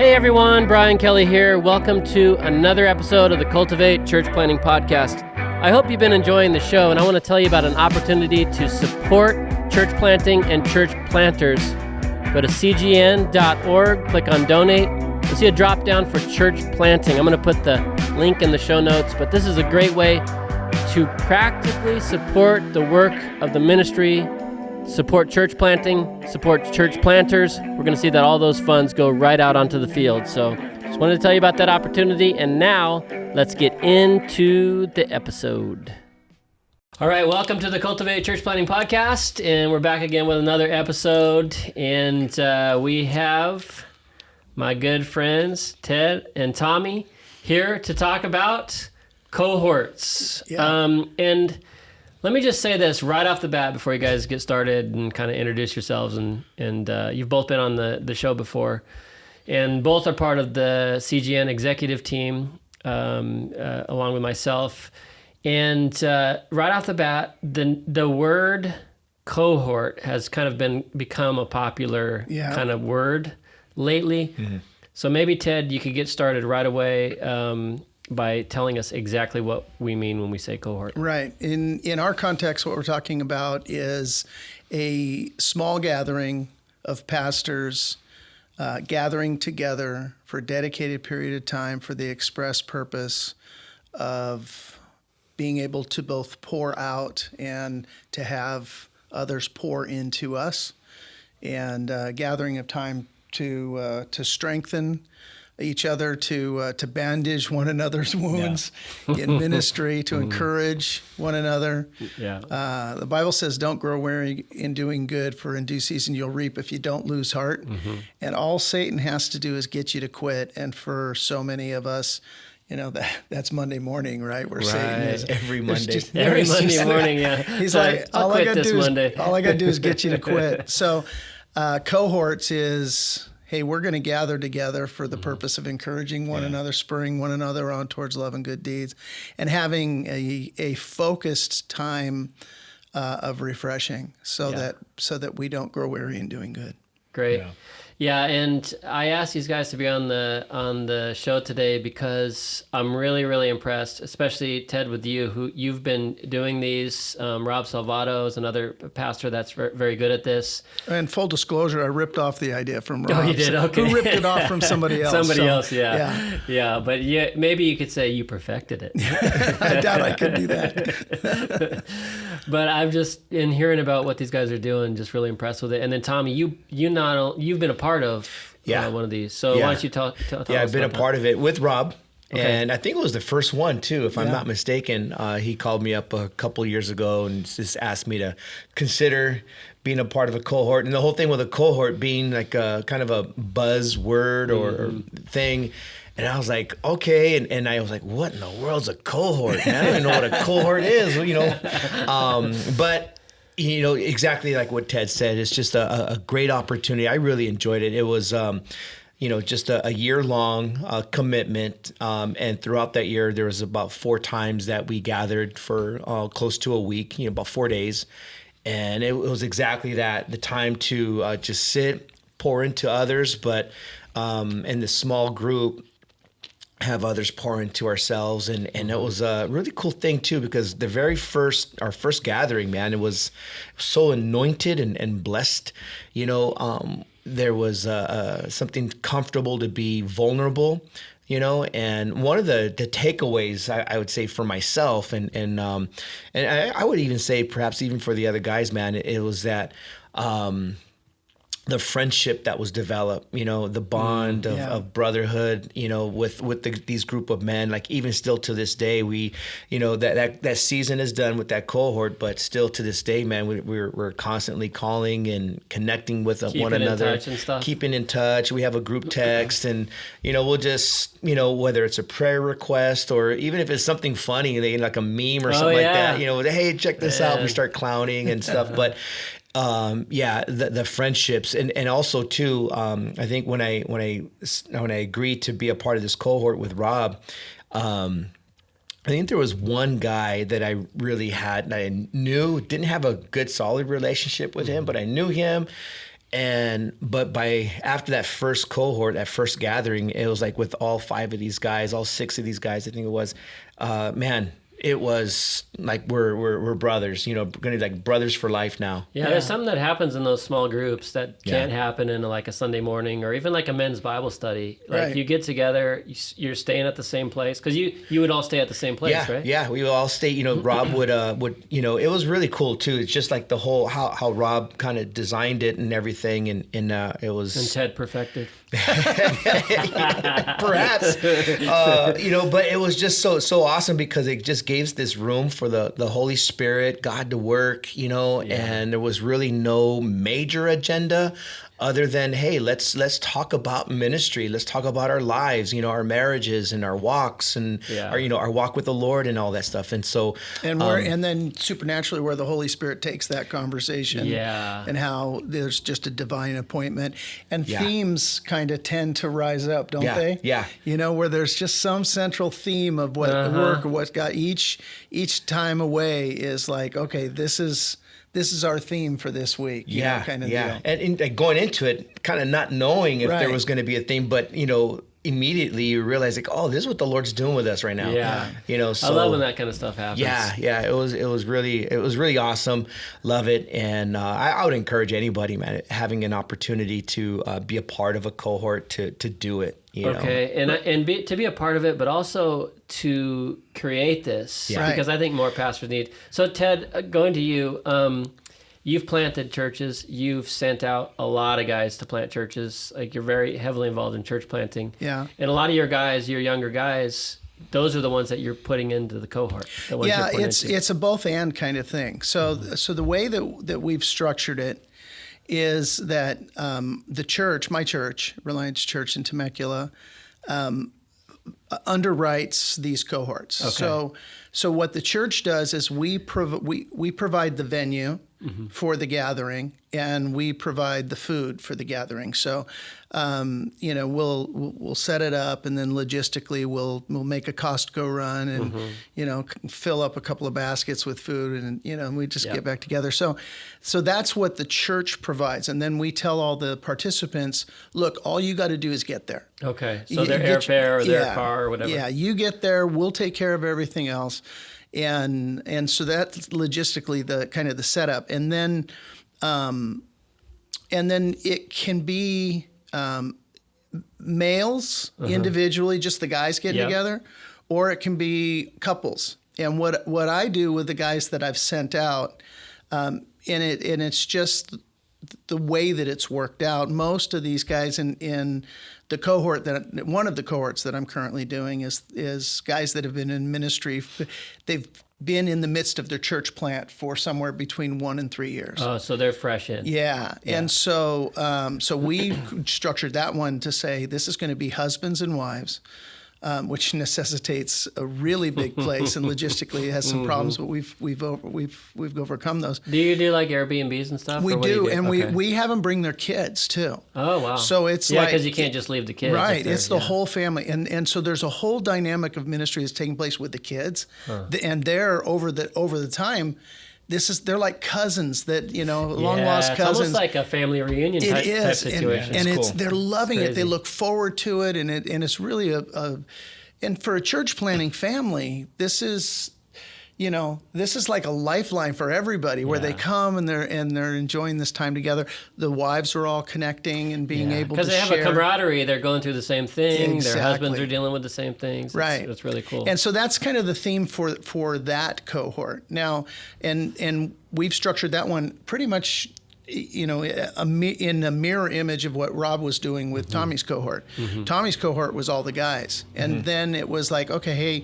Hey everyone, Brian Kelly here. Welcome to another episode of the Cultivate Church Planting Podcast. I hope you've been enjoying the show, and I want to tell you about an opportunity to support church planting and church planters. Go to cgn.org, click on donate. You'll see a drop down for church planting. I'm going to put the link in the show notes, but this is a great way to practically support the work of the ministry, support church planting, support church planters. We're going to see that all those funds go right out onto the field. So just wanted to tell you about that opportunity. And now let's get into the episode. All right, welcome to the Cultivate Church Planting Podcast. And we're back again with another episode. And we have my good friends, Ted and Tommy, here to talk about cohorts. Yeah. And let me just say this right off the bat before you guys get started and kind of introduce yourselves. And you've both been on the show before, and both are part of the CGN executive team, along with myself. And right off the bat, the word cohort has kind of become a popular kind of word lately. Mm-hmm. So maybe, Ted, you could get started right away by telling us exactly what we mean when we say cohort. Right. In our context, what we're talking about is a small gathering of pastors gathering together for a dedicated period of time for the express purpose of being able to both pour out and to have others pour into us, and gathering of time to strengthen each other, to bandage one another's wounds in ministry, to encourage one another. Yeah. The Bible says, don't grow weary in doing good, for in due season you'll reap if you don't lose heart. Mm-hmm. And all Satan has to do is get you to quit. And for so many of us, that's Monday morning, right? Where Satan is every Monday. Every Monday morning, yeah. He's like, all I got to do is get you to quit. So cohorts is, hey, we're going to gather together for the purpose of encouraging one another, spurring one another on towards love and good deeds, and having a focused time of refreshing, so that we don't grow weary in doing good. Great. Yeah, and I asked these guys to be on the show today because I'm really, really impressed, especially Ted, with you, who you've been doing these. Rob Salvato is another pastor that's very good at this. And full disclosure, I ripped off the idea from Rob. Oh, you did? Okay. Who ripped it off from somebody else? Somebody else, yeah. But maybe you could say you perfected it. I doubt I could do that. But I'm just, in hearing about what these guys are doing, just really impressed with it. And then Tommy, you've been a part of one of these. So why don't you tell us I've been a part of it with Rob. Okay. And I think it was the first one too, if I'm not mistaken. He called me up a couple years ago and just asked me to consider being a part of a cohort. And the whole thing with a cohort being like a kind of a buzzword or thing. And I was like, okay. And I was like, what in the world's a cohort? Man, I don't even know what a cohort is, but exactly like what Ted said, it's just a great opportunity. I really enjoyed it. It was, just a year-long commitment. And throughout that year, there was about 4 times that we gathered for close to a week, about 4 days. And it was exactly that, the time to just sit, pour into others, but in the small group, have others pour into ourselves. And it was a really cool thing too, because our first gathering, man, it was so anointed and blessed. There was something comfortable to be vulnerable, and one of the takeaways I would say for myself, and I would even say perhaps even for the other guys, man, it was that the friendship that was developed, the bond of brotherhood, with these group of men. Like even still to this day, we, that season is done with that cohort, but still to this day, man, we're constantly calling and connecting with one another, keeping in touch. We have a group text, and we'll just, whether it's a prayer request or even if it's something funny, like a meme or something like that, hey, check this out. We start clowning and stuff, but. The friendships and also too, I think when I agreed to be a part of this cohort with Rob, I think there was one guy that I really had, and I knew, didn't have a good solid relationship with him, but I knew him. But after that first cohort, that first gathering, it was like with all 5 of these guys, all 6 of these guys, I think it was, man, it was like we're brothers, you know, going to be like brothers for life now. Yeah, there's something that happens in those small groups that can't happen in like a Sunday morning or even like a men's Bible study. Like you get together, you're staying at the same place because you would all stay at the same place, right? Yeah, we would all stay. You know, Rob would you know, it was really cool too. It's just like the whole how Rob kind of designed it and everything, and it was and Ted perfected. Perhaps, you know, but it was just so awesome because it just gave this room for the Holy Spirit, God to work, you know, and there was really no major agenda other than, hey, let's talk about ministry. Let's talk about our lives, you know, our marriages and our walks and our, you know, our walk with the Lord and all that stuff. And so, and then supernaturally where the Holy Spirit takes that conversation and how there's just a divine appointment and themes kind of tend to rise up, don't they? Yeah. You know, where there's just some central theme of what work or what's got each time away is like, okay, this is our theme for this week. You know, kind of deal. And going into it, kind of not knowing if there was going to be a theme, but, you know, immediately you realize like, oh, this is what the Lord's doing with us right now. Yeah. You know, so I love when that kind of stuff happens. Yeah. It was really awesome. Love it. And I would encourage anybody, man, having an opportunity to be a part of a cohort to do it. You know? And to be a part of it, but also to create this because I think more pastors need. So Ted, going to you, you've planted churches. You've sent out a lot of guys to plant churches. Like you're very heavily involved in church planting. Yeah. And a lot of your guys, your younger guys, those are the ones that you're putting into the cohort. It's a both and kind of thing. So the way that we've structured it is that the church, my church, Reliance Church in Temecula, underwrites these cohorts. Okay. So what the church does is we provide the venue for the gathering, and we provide the food for the gathering. So, you know, we'll set it up, and then logistically we'll make a Costco run, and you know, fill up a couple of baskets with food, and you know, and we just get back together. So that's what the church provides, and then we tell all the participants, look, all you got to do is get there. Okay, so their airfare or their car or whatever. Yeah, you get there, we'll take care of everything else. And so that's logistically the kind of the setup, and then it can be males individually, just the guys getting together, or it can be couples. And what I do with the guys that I've sent out, and it's just the way that it's worked out. Most of these guys in the cohort one of the cohorts that I'm currently doing is guys that have been in ministry. They've been in the midst of their church plant for somewhere between 1 and 3 years. Oh, so they're fresh in. Yeah. And so we structured that one to say this is going to be husbands and wives. Which necessitates a really big place, and logistically it has some problems, but we've overcome those. Do you do like Airbnbs and stuff? We do, and we have them bring their kids too. Oh wow! So it's like, because you can't just leave the kids. Right, it's the whole family, and so there's a whole dynamic of ministry that's taking place with the kids, and they're over the time. They're like cousins that, you know, long lost cousins. It's almost like a family reunion type situation. And cool. They're loving it. They look forward to it, and it's really and for a church planting family, this is like a lifeline for everybody, where they come and they're enjoying this time together. The wives are all connecting and being able to share. Because they have a camaraderie. They're going through the same thing. Exactly. Their husbands are dealing with the same things. Right. It's really cool. And so that's kind of the theme for that cohort. Now, and we've structured that one pretty much, you know, in a mirror image of what Rob was doing with Tommy's cohort. Tommy's cohort was all the guys. And then it was like, okay, hey,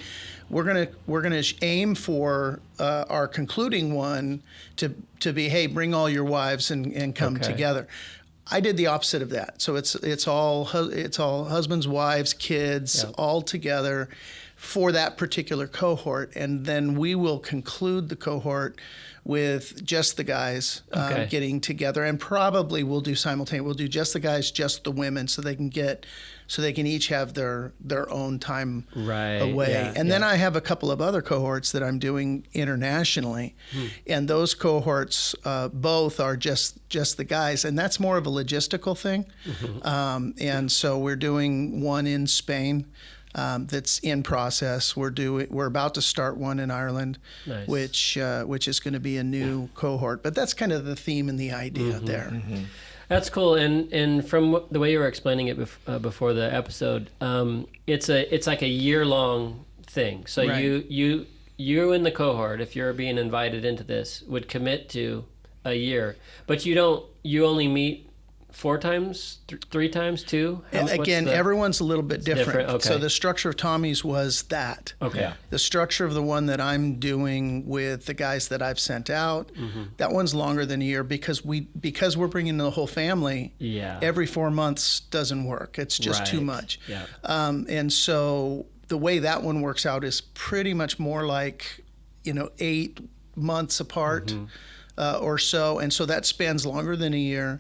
we're gonna aim for our concluding one to be, hey, bring all your wives and come together. I did the opposite of that. So it's all husbands, wives, kids, all together. for that particular cohort. And then we will conclude the cohort with just the guys getting together, and probably we'll do simultaneous. We'll do just the guys, just the women, so they can each have their own time away. Yeah, and then I have a couple of other cohorts that I'm doing internationally, and those cohorts both are just the guys, and that's more of a logistical thing. And so we're doing one in Spain. That's in process. We're about to start one in Ireland, nice. which is going to be a new cohort. But that's kind of the theme and the idea there. That's cool. And from the way you were explaining it before the episode, it's like a year-long thing. So right. you in the cohort, if you're being invited into this, would commit to a year, but you only meet 4 times, 3 times, 2? Again, everyone's a little bit different. Okay. So the structure of Tommy's was that. Okay. Yeah. The structure of the one that I'm doing with the guys that I've sent out, that one's longer than a year because we're bringing the whole family. Yeah. Every 4 months doesn't work. It's just too much. Yeah. And so the way that one works out is pretty much more like 8 months apart. Or so, and so that spans longer than a year.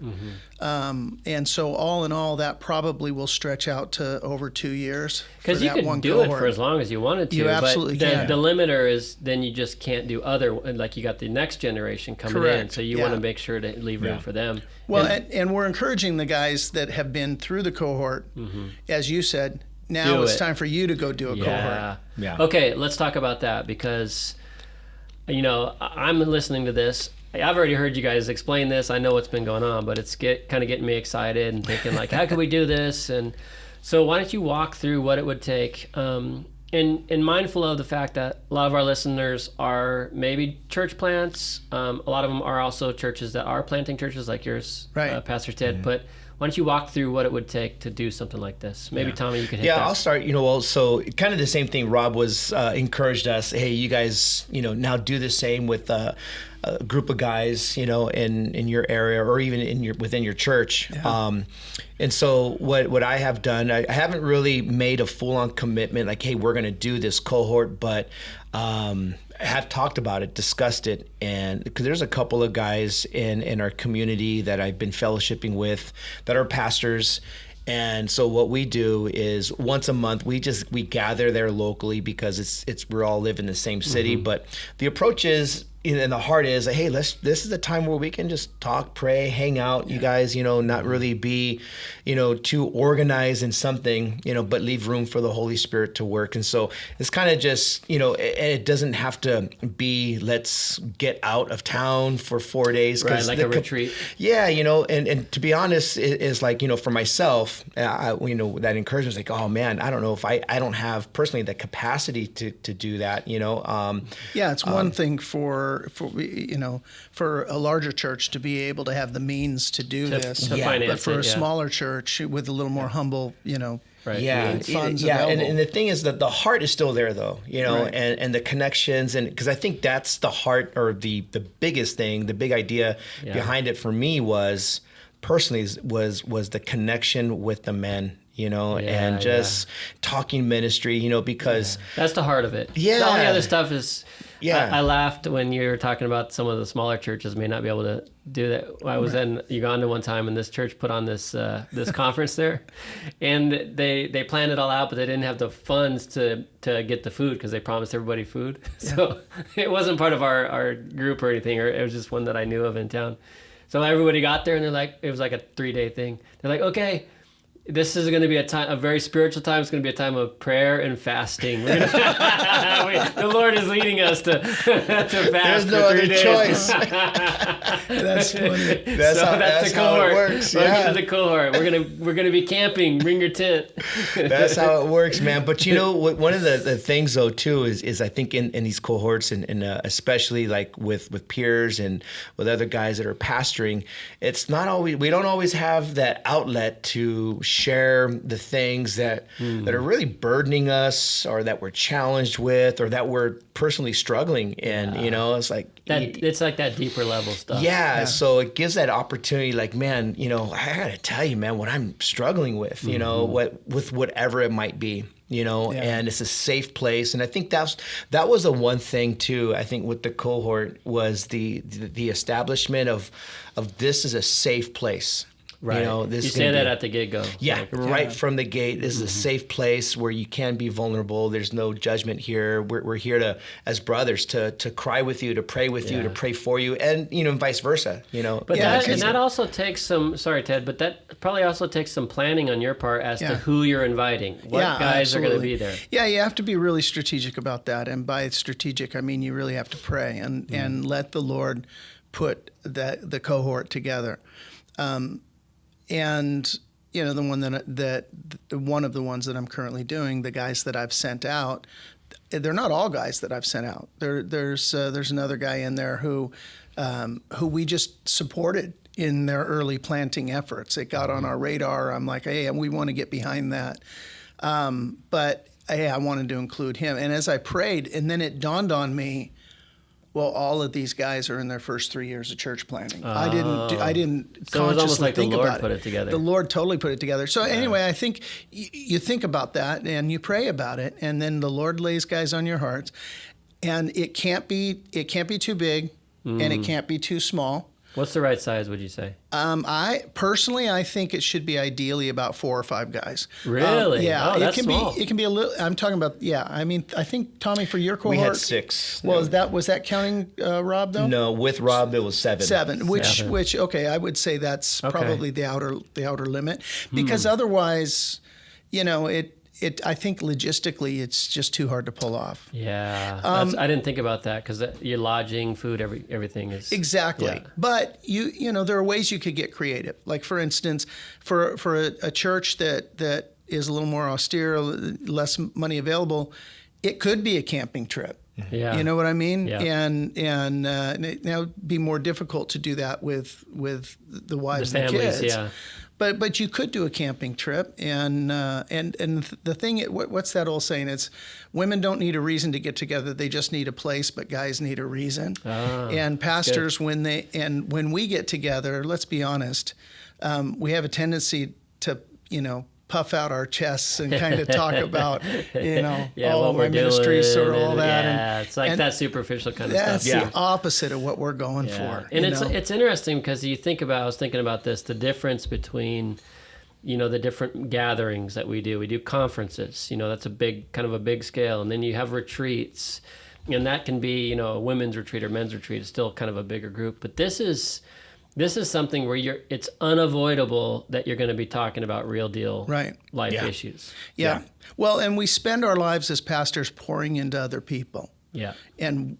And so all in all, that probably will stretch out to over 2 years. Because you can do it for as long as you wanted to. You absolutely but can. The limiter is then you just can't do like you got the next generation coming in, so you want to make sure to leave room for them. Well, and we're encouraging the guys that have been through the cohort, as you said, now it's time for you to go do a cohort. Yeah. Okay, let's talk about that because, I'm listening to this. I've already heard you guys explain this. I know what's been going on, but it's kind of getting me excited and thinking like, how can we do this? And so why don't you walk through what it would take, and mindful of the fact that a lot of our listeners are maybe church plants. A lot of them are also churches that are planting churches like yours, Pastor Ted. But why don't you walk through what it would take to do something like this? Maybe Tommy, you could hit that. I'll start. So kind of the same thing. Rob was encouraged us. Hey, you guys, now do the same with a group of guys, in your area or even within your church. Yeah. And so what I have done, I haven't really made a full-on commitment like, hey, we're going to do this cohort, but I have talked about it, discussed it, and because there's a couple of guys in our community that I've been fellowshipping with that are pastors. And so what we do is once a month we gather there locally because we all live in the same city. But the approach is, and the heart is, hey, this is a time where we can just talk, pray, hang out. You guys, not really be, too organized in something, but leave room for the Holy Spirit to work. And so it's kind of just, it doesn't have to be, let's get out of town for 4 days. Right, like a retreat. Yeah, and to be honest, it is like, for myself, that encouragement is like, oh man, I don't know if I don't have personally the capacity to do that, Yeah, it's one thing for a larger church to be able to have the means to do this, but for a smaller church with a little more humble, funds available. And the thing is that the heart is still there though, and the connections, and because I think that's the heart or the biggest thing, the big idea behind it for me was personally was the connection with the men. And just talking ministry, because that's the heart of it. Yeah. All the other stuff is. Yeah. I laughed when you were talking about some of the smaller churches may not be able to do that. I was in Uganda one time, and this church put on this conference there, and they planned it all out, but they didn't have the funds to get the food because they promised everybody food. So it wasn't part of our group or anything, or it was just one that I knew of in town. So everybody got there, and they're like, it was like a 3-day thing. They're like, okay, this is going to be a very spiritual time. It's going to be a time of prayer and fasting. The Lord is leading us to fast. There's no other choice. That's funny. That's how it works. Welcome to the cohort. We're gonna be camping. Bring your tent. That's how it works, man. But one of the things though too is I think in these cohorts and especially like with peers and with other guys that are pastoring, it's not always, we don't always have that outlet to share the things that are really burdening us or that we're challenged with or that we're personally struggling in. It's like it's like that deeper level stuff. Yeah, so it gives that opportunity, like, man, I gotta tell you, man, what I'm struggling with, with whatever it might be. and it's a safe place. And I think that was the one thing too. I think with the cohort was the establishment of this is a safe place. Right. This you say that at the get-go. Yeah, right from the gate. This is a safe place where you can be vulnerable. There's no judgment here. We're here to, as brothers, to cry with you, to pray with you, to pray for you, and vice versa. But that also takes some. Sorry, Ted, but that probably also takes some planning on your part as to who you're inviting. What guys are going to be there? Yeah, you have to be really strategic about that, and by strategic, I mean you really have to pray and let the Lord put the cohort together. And the one of the ones that I'm currently doing, the guys that I've sent out, they're not all guys that I've sent out. There's another guy in there who we just supported in their early planting efforts. It got on our radar. I'm like, hey, we want to get behind that. But hey, I wanted to include him. And as I prayed, and then it dawned on me, well, all of these guys are in their first 3 years of church planting. I didn't so it was almost like think the Lord about put it together. The Lord totally put it together. So anyway, I think you think about that and you pray about it, and then the Lord lays guys on your hearts, and it can't be too big, and it can't be too small. What's the right size, would you say? I think it should be ideally about 4 or 5 guys. Really? Yeah. Oh, that's it can small. be. It can be a little. I'm talking about. Yeah. I mean, I think Tommy, for your cohort, we had 6. Well, was that counting Rob though? No, with Rob it was 7. 7. Which okay, I would say that's probably the outer limit, because otherwise, I think logistically it's just too hard to pull off. Yeah, I didn't think about that, because your lodging, food, everything is exactly. Yeah. But there are ways you could get creative. Like for instance, for a church that is a little more austere, less money available, it could be a camping trip. Yeah. You know what I mean? Yeah. And now it'd be more difficult to do that with the wives The and families, kids. yeah. But you could do a camping trip, and the thing, what's that old saying? It's women don't need a reason to get together; they just need a place. But guys need a reason. And pastors, when we get together, let's be honest, we have a tendency to puff out our chests and kind of talk about all my ministries or all that. Yeah, it's like that superficial kind of stuff. That's the opposite of what we're going for. And it's interesting, because I was thinking about this, the difference between the different gatherings that we do. We do conferences, that's a big scale, and then you have retreats, and that can be a women's retreat or men's retreat. It's still kind of a bigger group, but this is something where it's unavoidable that you're going to be talking about real deal life issues. Yeah. Well, and we spend our lives as pastors pouring into other people. Yeah. And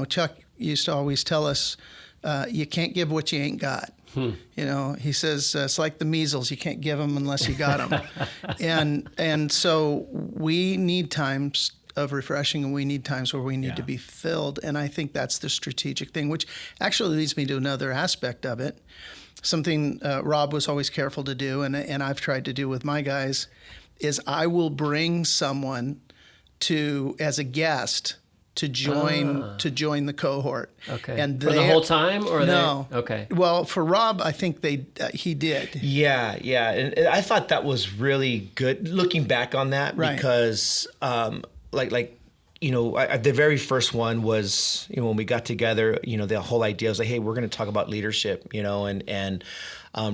Chuck used to always tell us, you can't give what you ain't got. He says, it's like the measles. You can't give them unless you got them. and so we need times of refreshing, and we need times where we need to be filled. And I think that's the strategic thing, which actually leads me to another aspect of it. Something Rob was always careful to do, and I've tried to do with my guys, is I will bring someone as a guest to join the cohort. Okay. And for the whole time, or no? Okay. Well, for Rob, I think he did. Yeah, and I thought that was really good looking back on that, because the very first one was, when we got together, the whole idea was like, hey, we're going to talk about leadership, and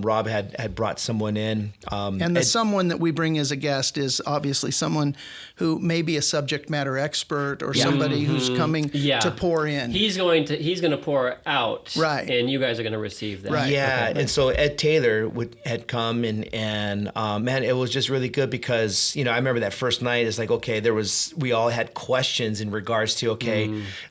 Rob had brought someone in. And someone that we bring as a guest is obviously someone who may be a subject matter expert, or somebody who's coming to pour in. He's going to pour out, right? And you guys are going to receive that, right? Yeah. Okay. And so Ed Taylor had come, and man, it was just really good, because I remember that first night. It's like, okay, we all had questions in regards to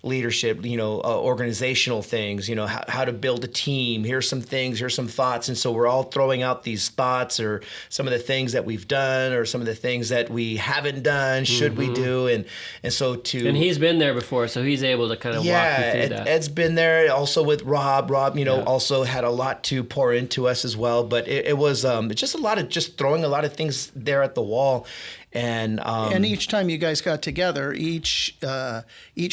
leadership, organizational things, how to build a team. Here's some things. Here's some thoughts. And so we're all throwing out these thoughts, or some of the things that we've done, or some of the things that we haven't done, should we do, and he's been there before, so he's able to kind of walk you through that. Ed's been there also with Rob. Also had a lot to pour into us as well, but it was just a lot of just throwing a lot of things there at the wall. And each time you guys got together, each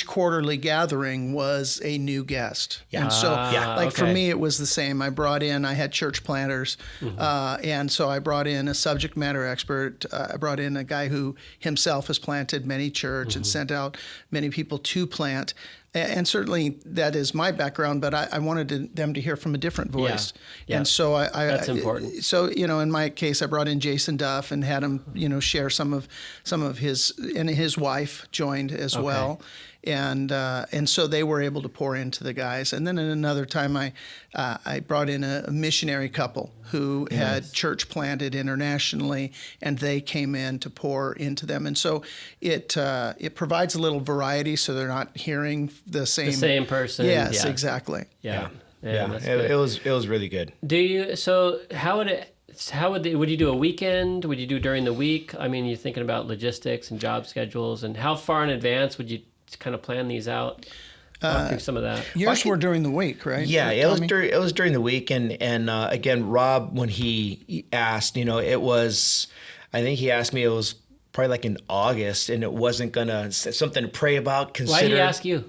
quarterly gathering was a new guest. Yeah. And so, for me, it was the same. I had church church planters. And so I brought in a subject matter expert. I brought in a guy who himself has planted many church and sent out many people to plant. And certainly that is my background, but I wanted them to hear from a different voice. Yeah. And so That's important. So, in my case, I brought in Jason Duff and had him, share some of his, and his wife joined as well. And so they were able to pour into the guys. And then at another time, I brought in a missionary couple who had church planted internationally, and they came in to pour into them. And so it provides a little variety, so they're not hearing the same person. Yes, exactly. Yeah. It was really good. Would you do a weekend? Would you do during the week? I mean, you're thinking about logistics and job schedules, and how far in advance would you kind of plan these out? Walk through some of that. Yours were during the week, right? Yeah, it was during the week, and again, Rob, when he asked, it was, I think he asked me, it was probably like in August, and it wasn't gonna something to pray about. Why did he ask you?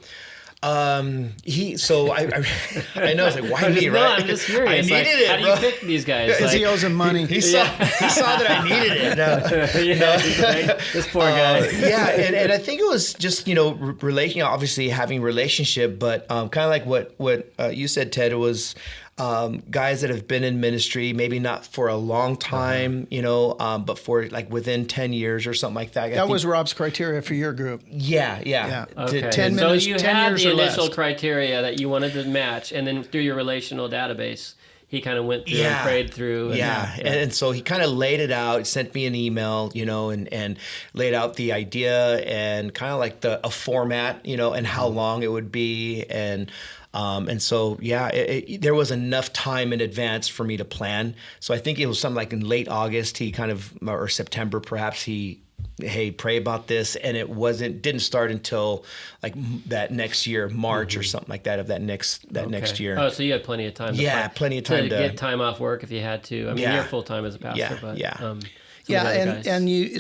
I know, it's like, why me, right? No, I'm just curious. I needed it, how do you pick these guys? Because he owes him money. He saw that I needed it. This poor guy. And I think it was just, obviously having relationship, but kind of like what you said, Ted, it was guys that have been in ministry, maybe not for a long time, but for like within 10 years or something like that. That was Rob's criteria for your group. Yeah. Okay. 10 so minutes, you 10 had years the or initial less. criteria that you wanted to match, and then through your relational database, he kind of went through and prayed through. And so he kind of laid it out, sent me an email, and laid out the idea and kind of like a format, and how long it would be. And so, there was enough time in advance for me to plan. So I think it was something like in late August, or September, perhaps hey, pray about this. And it didn't start until like that next year, March or something like that of that next year. Oh, so you had plenty of time. Plenty of time to get time off work if you had to. I mean, you're full time as a pastor, but you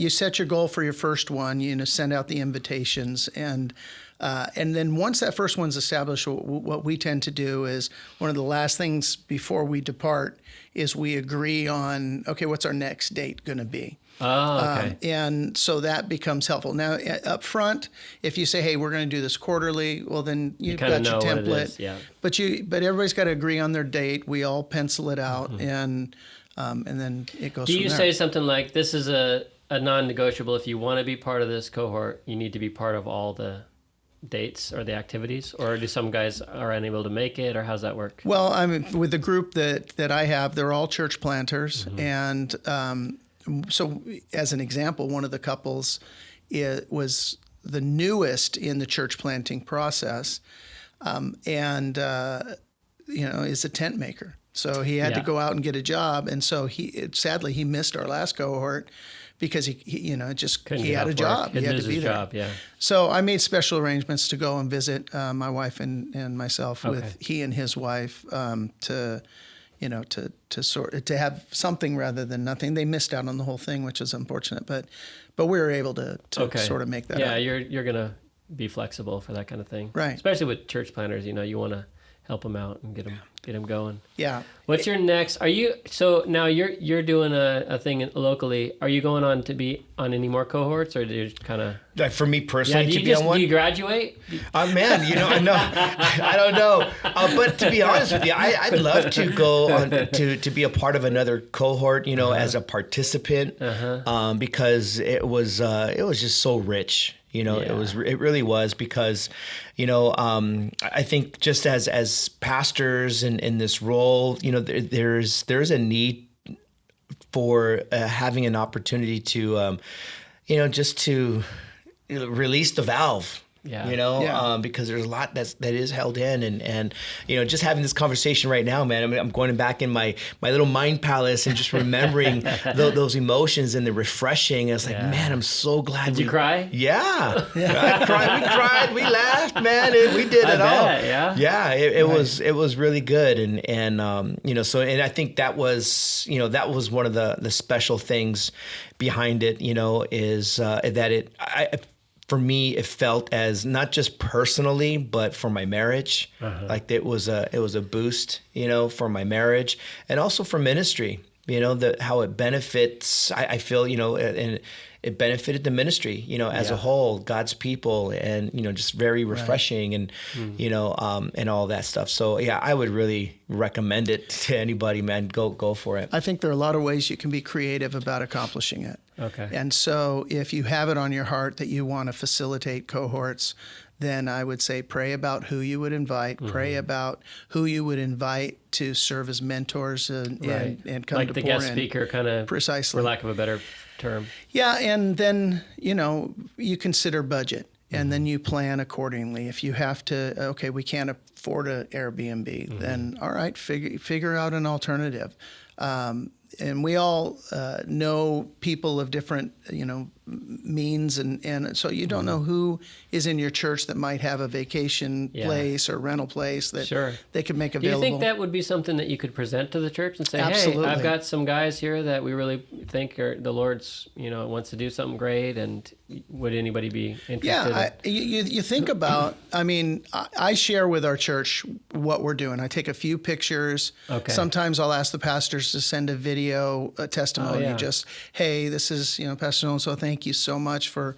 set your goal for your first one. Send out the invitations, and then once that first one's established, what we tend to do is one of the last things before we depart is we agree on, okay, what's our next date going to be? Oh, okay. And so that becomes helpful. Now, up front, if you say, hey, we're going to do this quarterly, well, then you've got your template. But everybody's got to agree on their date. We all pencil it out, and then it goes from there. Do you say something like, this is a non-negotiable, if you want to be part of this cohort, you need to be part of all the dates or the activities, or do some guys are unable to make it, or how's that work? Well, I mean, with the group that I have, they're all church planters, and so as an example, one of the couples was the newest in the church planting process, and is a tent maker. So he had to go out and get a job, and so sadly he missed our last cohort because he had a job. He had to be there. So I made special arrangements to go and visit my wife and myself with he and his wife to have something rather than nothing. They missed out on the whole thing, which is unfortunate, but we were able to sort of make that up. You're gonna be flexible for that kind of thing, right? Especially with church planners, you want to help them out and get them going. Yeah. What's your next? Now you're doing a thing locally. Are you going on to be on any more cohorts, or do you kind of? Like for me personally, do you graduate? Man, no, I don't know. But to be honest with you, I'd love to go on to be a part of another cohort, as a participant, because it was just so rich. It really was, because, I think just as pastors in this role, there's a need for having an opportunity to, just to release the valve. Because there's a lot that is held in, and just having this conversation right now, man, I'm going back in my little mind palace and just remembering those emotions and the refreshing. It's like, man, I'm so glad. Did you cry? Yeah. I cried. We cried. We laughed, man. We did it all. Yeah. It was really good, and I think that was one of the special things behind it. Is that for me, it felt as not just personally, but for my marriage. Like it was a boost, for my marriage and also for ministry. How it benefits. I feel, and it benefited the ministry, as a whole, God's people, and just very refreshing, and and all that stuff. So yeah, I would really recommend it to anybody, man. Go for it. I think there are a lot of ways you can be creative about accomplishing it. Okay. And so if you have it on your heart that you want to facilitate cohorts, then I would say pray about who you would invite, pray about who you would invite to serve as mentors and come like to the pour guest in. speaker, kind of, Precisely. for lack of a better term. Yeah, and then, you consider budget, and then you plan accordingly. If you have to, okay, we can't afford an Airbnb, then all right, figure out an alternative. And we all know people of different, means, and so you don't know who is in your church that might have a vacation place or rental place that they could make available. Do you think that would be something that you could present to the church and say, Absolutely. hey, I've got some guys here that we really think the Lord's, wants to do something great, and would anybody be interested? Yeah, you think about, I share with our church what we're doing. I take a few pictures. Okay. Sometimes I'll ask the pastors to send a video, a testimony, just, hey, this is, Pastor so-and-so, thank you so much for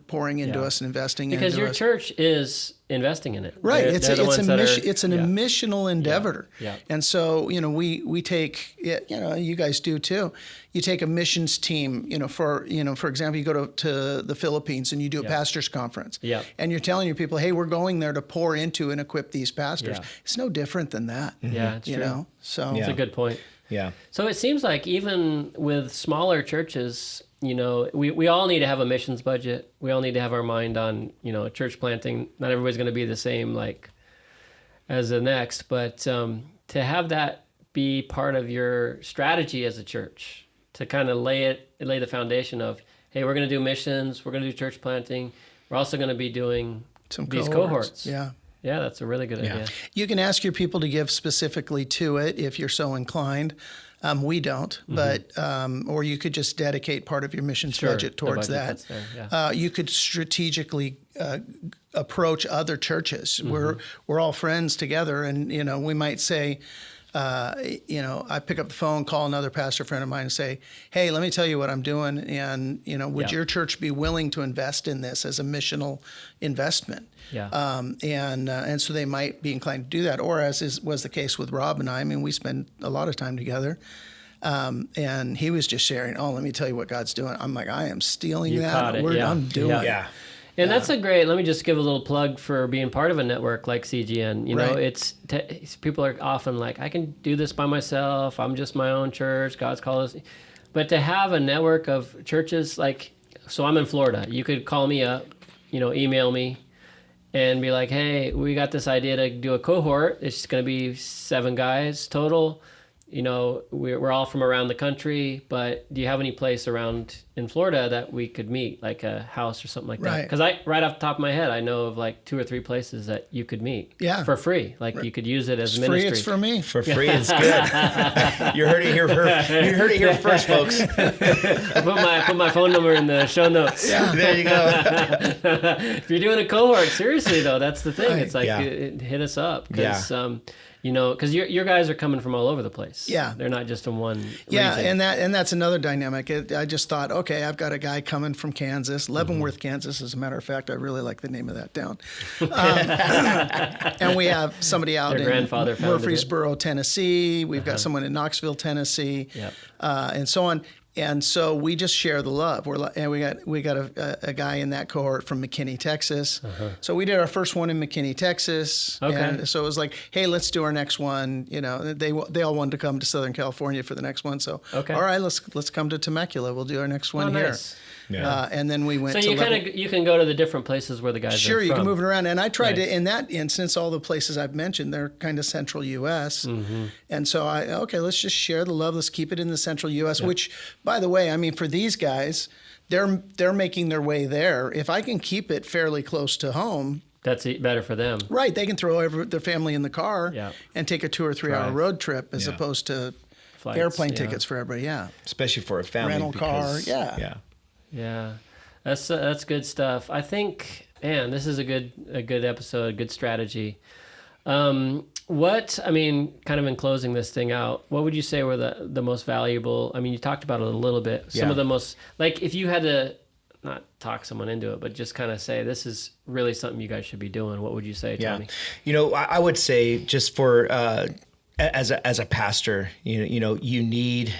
pouring into us and investing into us. Because your church is investing in it. Right. It's a missional endeavor. Yeah. And so, we take, you guys do too. You take a missions team, for example, you go to the Philippines and you do a pastors conference. Yeah. And you're telling your people, hey, we're going there to pour into and equip these pastors. Yeah. It's no different than that. Yeah, it's true. So it's a good point. Yeah. So it seems like even with smaller churches, we all need to have a missions budget. We all need to have our mind on, church planting. Not everybody's going to be the same, as the next, but to have that be part of your strategy as a church, to kind of lay the foundation of, hey, we're going to do missions, we're going to do church planting, we're also going to be doing these cohorts. Yeah. Yeah, that's a really good idea. You can ask your people to give specifically to it if you're so inclined. We don't, but or you could just dedicate part of your missions budget towards that. You could strategically approach other churches. We're all friends together, and we might say, I pick up the phone, call another pastor friend of mine, and say, hey, let me tell you what I'm doing, and would your church be willing to invest in this as a missional investment? Yeah. And so they might be inclined to do that. Or as was the case with Rob and I we spend a lot of time together. And he was just sharing, let me tell you what God's doing. I'm like, I am stealing that. I'm doing it. Yeah. And that's let me just give a little plug for being part of a network like CGN. It's people are often like, I can do this by myself. I'm just my own church. God's called us. But to have a network of churches, so I'm in Florida. You could call me up, email me, and be like, hey, we got this idea to do a cohort. It's going to be 7 guys total. We're all from around the country, but do you have any place around in Florida that we could meet, like a house or something like that? Because right off the top of my head, I know of 2 or 3 places that you could meet for free. You could use it as ministry. Free, it's for me. For free, it's good. You heard it here first, folks. I put my phone number in the show notes. Yeah, there you go. If you're doing a cohort, seriously though, that's the thing. It's hit us up because. Because your guys are coming from all over the place. Yeah, they're not just in one region. And that's another dynamic. I just thought, okay, I've got a guy coming from Kansas, Leavenworth, Kansas. As a matter of fact, I really like the name of that town. And we have somebody out in Murfreesboro, Tennessee. We've got someone in Knoxville, Tennessee, and so on. And so we just share the love. We got a guy in that cohort from McKinney, Texas. So we did our first one in McKinney, Texas. Okay. And so it was like, hey, let's do our next one. They all wanted to come to Southern California for the next one. So all right, let's come to Temecula. We'll do our next one here. Nice. Yeah. And then we went. So you can go to the different places where the guys are from. Sure, you can move it around. And I tried to, in that instance, all the places I've mentioned, they're kind of central U.S. And so let's just share the love. Let's keep it in the central U.S. Which, by the way, for these guys, they're making their way there. If I can keep it fairly close to home. That's better for them. Right. They can throw their family in the car and take a 2 or 3 hour road trip as opposed to flights, airplane tickets for everybody. Yeah. Especially for a family. Rental car. Yeah. Yeah. That's good stuff. I think, man, this is a good episode, a good strategy. Kind of in closing this thing out, what would you say were the most valuable? I mean, you talked about it a little bit. Some of the most, like, if you had to not talk someone into it, but just kind of say, this is really something you guys should be doing, what would you say, Tommy? I would say, just for as a pastor, we need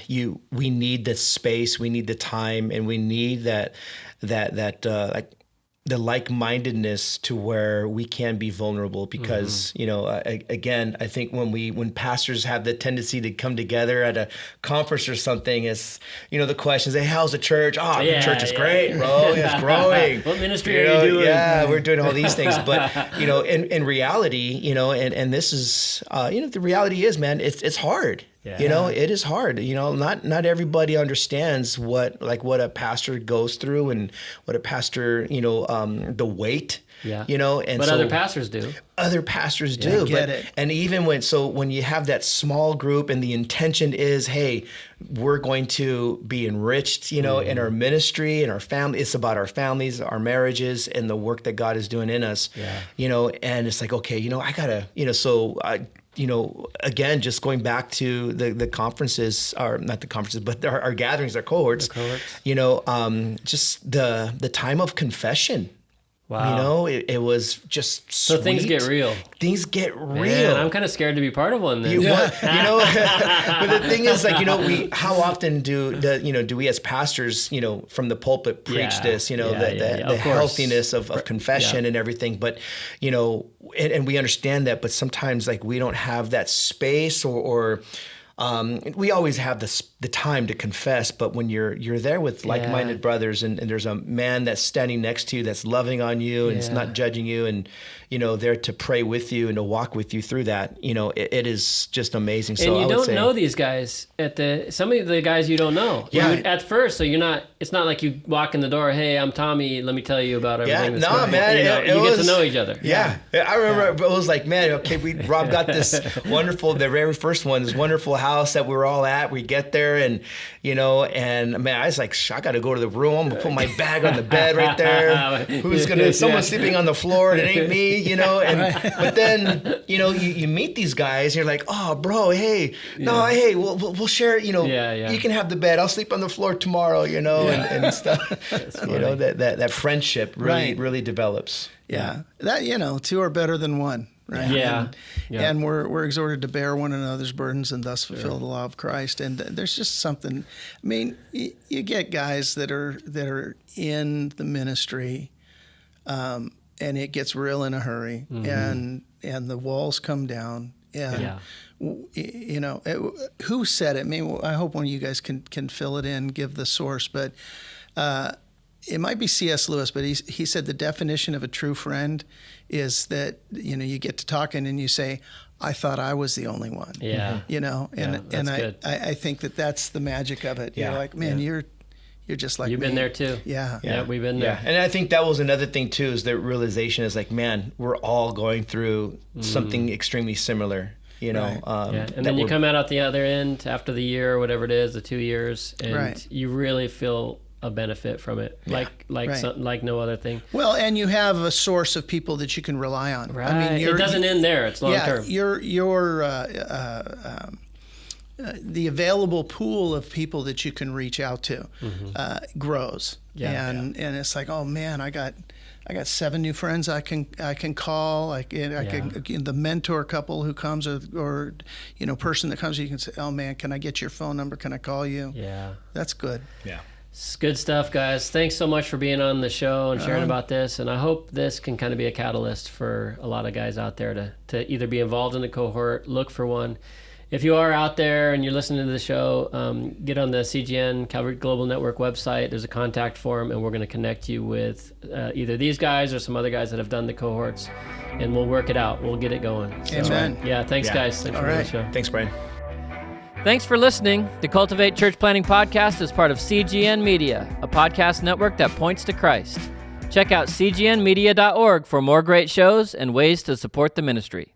the space, we need the time, and we need that the like-mindedness to where we can be vulnerable, because again, I think when pastors have the tendency to come together at a conference or something, it's the questions, hey, how's the church? The church is great, bro. It's growing. What ministry are you doing? Yeah, we're doing all these things, but in reality, and this is the reality is, man, it's hard. Yeah. It is hard. Not everybody understands what a pastor goes through, and what a pastor, the weight. Yeah. But other pastors do. Other pastors do. Get it. And even when you have that small group, and the intention is, hey, we're going to be enriched, in our ministry and our family. It's about our families, our marriages, and the work that God is doing in us. Yeah. And it's like, okay, I gotta, again, just going back to the conferences, or not the conferences, but our gatherings, our cohorts. Just the time of confession. Wow. It was just sweet. So things get real. Things get real. Man, I'm kind of scared to be part of one then. But the thing is, how often do we as pastors, from the pulpit preach this, the healthiness of confession and everything. But, and we understand that, but sometimes we don't have that space or we always have the time to confess, but when you're there with like-minded brothers, and there's a man that's standing next to you that's loving on you and it's not judging you, and there to pray with you and to walk with you through that, it is just amazing. So and you don't know these guys some of the guys you don't know. At first, so it's not like you walk in the door, hey, I'm Tommy, let me tell you about everything. That's going on. You get to know each other. Yeah. I remember it was like, man, okay, Rob got this wonderful, the very first one, this wonderful house that we were all at. We get there, and man, I was like, I got to go to the room. I'm gonna put my bag on the bed right there. Someone's sleeping on the floor, and it ain't me, but then, you meet these guys, and you're like, oh, bro, hey, we'll share, you can have the bed. I'll sleep on the floor tomorrow, and stuff. That friendship really develops. Yeah. That, two are better than one. Right? Yeah. And we're exhorted to bear one another's burdens and thus fulfill the law of Christ. And there's just something. I mean, you get guys that are in the ministry, and it gets real in a hurry, and the walls come down. And who said it? I mean, I hope one of you guys can fill it in, give the source, but. It might be C.S. Lewis, but he said the definition of a true friend is that, you get to talking and you say, I thought I was the only one. Yeah. I think that's the magic of it. You're like, man, you're just like You've me. been there too. Yeah, we've been there. Yeah. And I think that was another thing too, is the realization is like, man, we're all going through something extremely similar. And then you come out at the other end after the year or whatever it is, the 2 years, and you really feel a benefit from it, like no other thing. Well, and you have a source of people that you can rely on. Right. I mean, it doesn't end there; it's long term. The available pool of people that you can reach out to grows. And it's like, oh man, I got 7 new friends I can call. I can the mentor couple who comes or person that comes, you can say, oh man, can I get your phone number? Can I call you? Yeah, that's good. Yeah. It's good stuff, guys. Thanks so much for being on the show and sharing about this. And I hope this can kind of be a catalyst for a lot of guys out there to either be involved in a cohort, look for one. If you are out there and you're listening to the show, get on the CGN, Calvary Global Network website. There's a contact form, and we're going to connect you with either these guys or some other guys that have done the cohorts, and we'll work it out. We'll get it going. So, Amen. Yeah, thanks, guys. Thanks for being on the show. Thanks, Brian. Thanks for listening. The Cultivate Church Planting Podcast is part of CGN Media, a podcast network that points to Christ. Check out cgnmedia.org for more great shows and ways to support the ministry.